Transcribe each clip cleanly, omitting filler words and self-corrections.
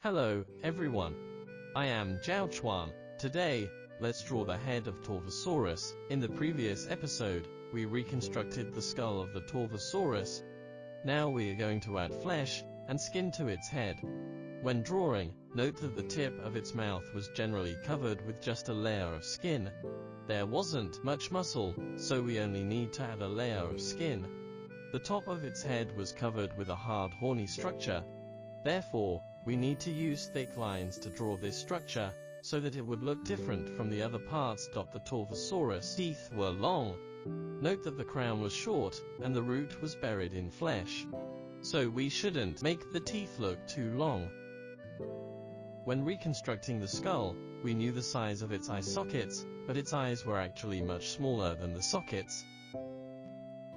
Hello, everyone. I am ZHAO Chuang. Today, let's draw the head of Torvosaurus. In the previous episode, we reconstructed the skull of the Torvosaurus. Now we are going to add flesh and skin to its head. When drawing, note that the tip of its mouth was generally covered with just a layer of skin. There wasn't much muscle, so we only need to add a layer of skin. The top of its head was covered with a hard horny structure. Therefore, we need to use thick lines to draw this structure, so that it would look different from the other parts. The Torvosaurus' teeth were long. Note that the crown was short, and the root was buried in flesh. So we shouldn't make the teeth look too long. When reconstructing the skull, we knew the size of its eye sockets, but its eyes were actually much smaller than the sockets.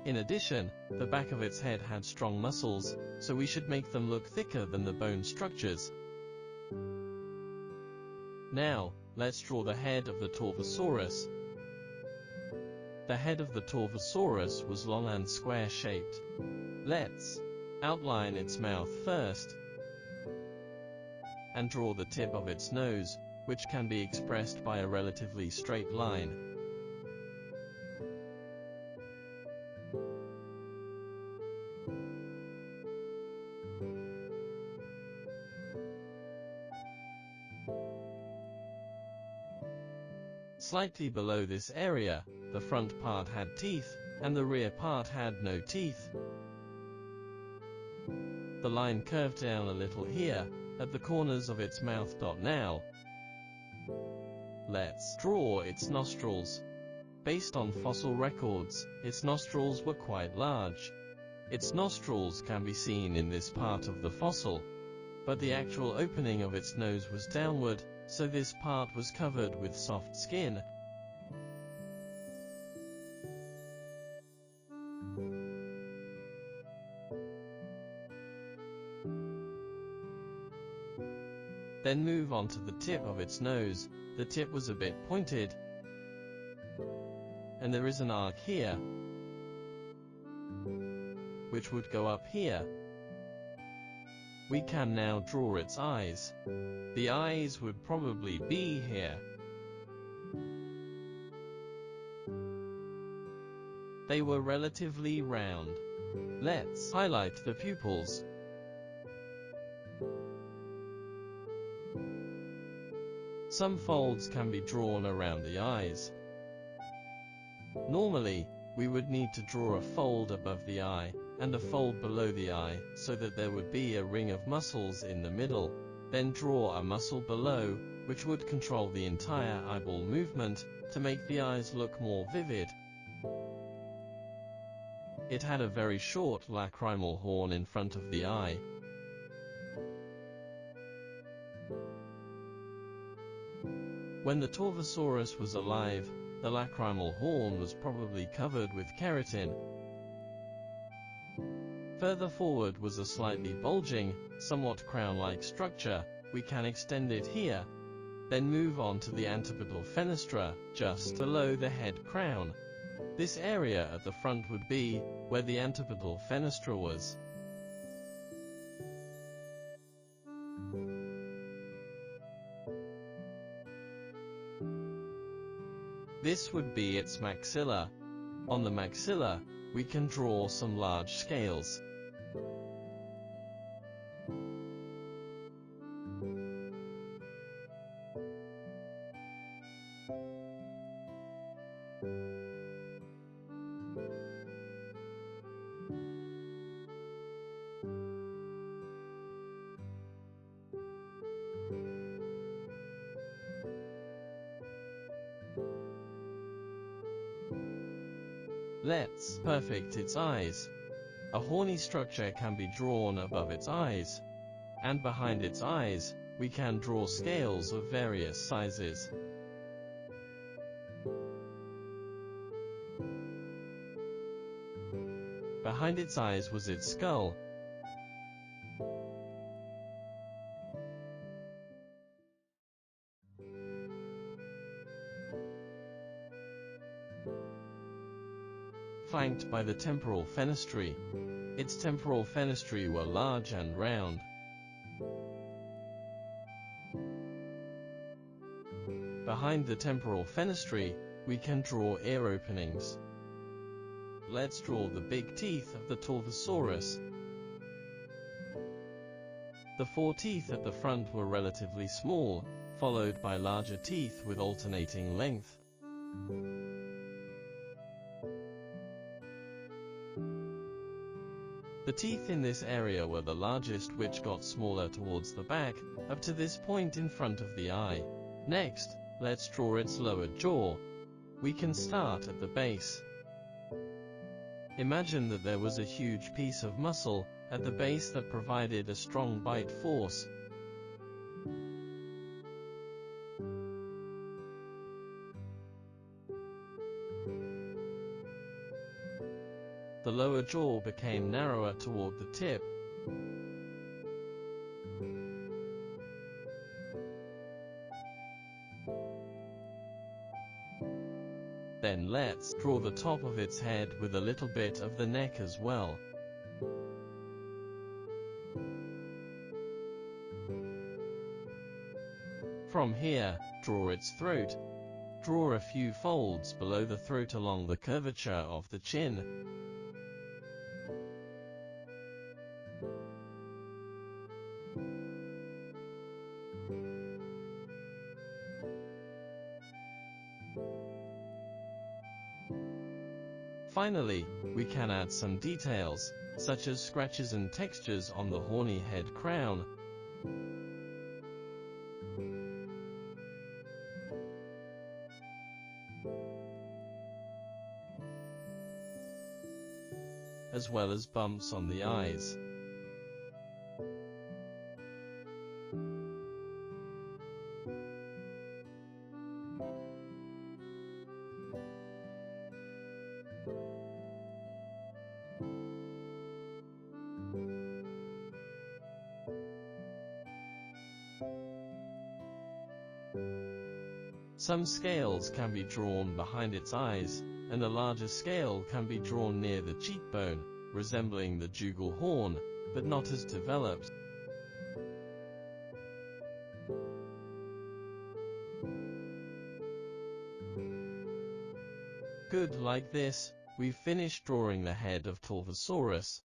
In addition, the back of its head had strong muscles, so we should make them look thicker than the bone structures. Now, let's draw the head of the Torvosaurus. The head of the Torvosaurus was long and square-shaped. Let's outline its mouth first, and draw the tip of its nose, which can be expressed by a relatively straight line. Slightly below this area, the front part had teeth, and the rear part had no teeth. The line curved down a little here, at the corners of its mouth. Now, let's draw its nostrils. Based on fossil records, its nostrils were quite large. Its nostrils can be seen in this part of the fossil, but the actual opening of its nose was downward, so this part was covered with soft skin. Then move on to the tip of its nose. The tip was a bit pointed, and there is an arc here, which would go up here. We can now draw its eyes. The eyes would probably be here. They were relatively round. Let's highlight the pupils. Some folds can be drawn around the eyes. Normally, we would need to draw a fold above the eye, and a fold below the eye, so that there would be a ring of muscles in the middle. Then draw a muscle below, which would control the entire eyeball movement, to make the eyes look more vivid. It had a very short lacrimal horn in front of the eye. When the Torvosaurus was alive, the lacrimal horn was probably covered with keratin. Further forward was a slightly bulging, somewhat crown-like structure. We can extend it here. Then move on to the antipodal fenestra, just below the head crown. This area at the front would be where the antipodal fenestra was. This would be its maxilla. On the maxilla, we can draw some large scales. Let's perfect its eyes. A horny structure can be drawn above its eyes, and behind its eyes, we can draw scales of various sizes. Behind its eyes was its skull. Flanked by the temporal fenestrae. Its temporal fenestrae were large and round. Behind the temporal fenestrae, we can draw ear openings. Let's draw the big teeth of the Torvosaurus. The 4 teeth at the front were relatively small, followed by larger teeth with alternating length. The teeth in this area were the largest, which got smaller towards the back, up to this point in front of the eye. Next, let's draw its lower jaw. We can start at the base. Imagine that there was a huge piece of muscle at the base that provided a strong bite force. The lower jaw became narrower toward the tip. Then let's draw the top of its head with a little bit of the neck as well. From here, draw its throat. Draw a few folds below the throat along the curvature of the chin. Finally, we can add some details, such as scratches and textures on the horny head crown. As well as bumps on the eyes. Some scales can be drawn behind its eyes, and a larger scale can be drawn near the cheekbone, resembling the jugal horn, but not as developed. Good, like this, we've finished drawing the head of Torvosaurus.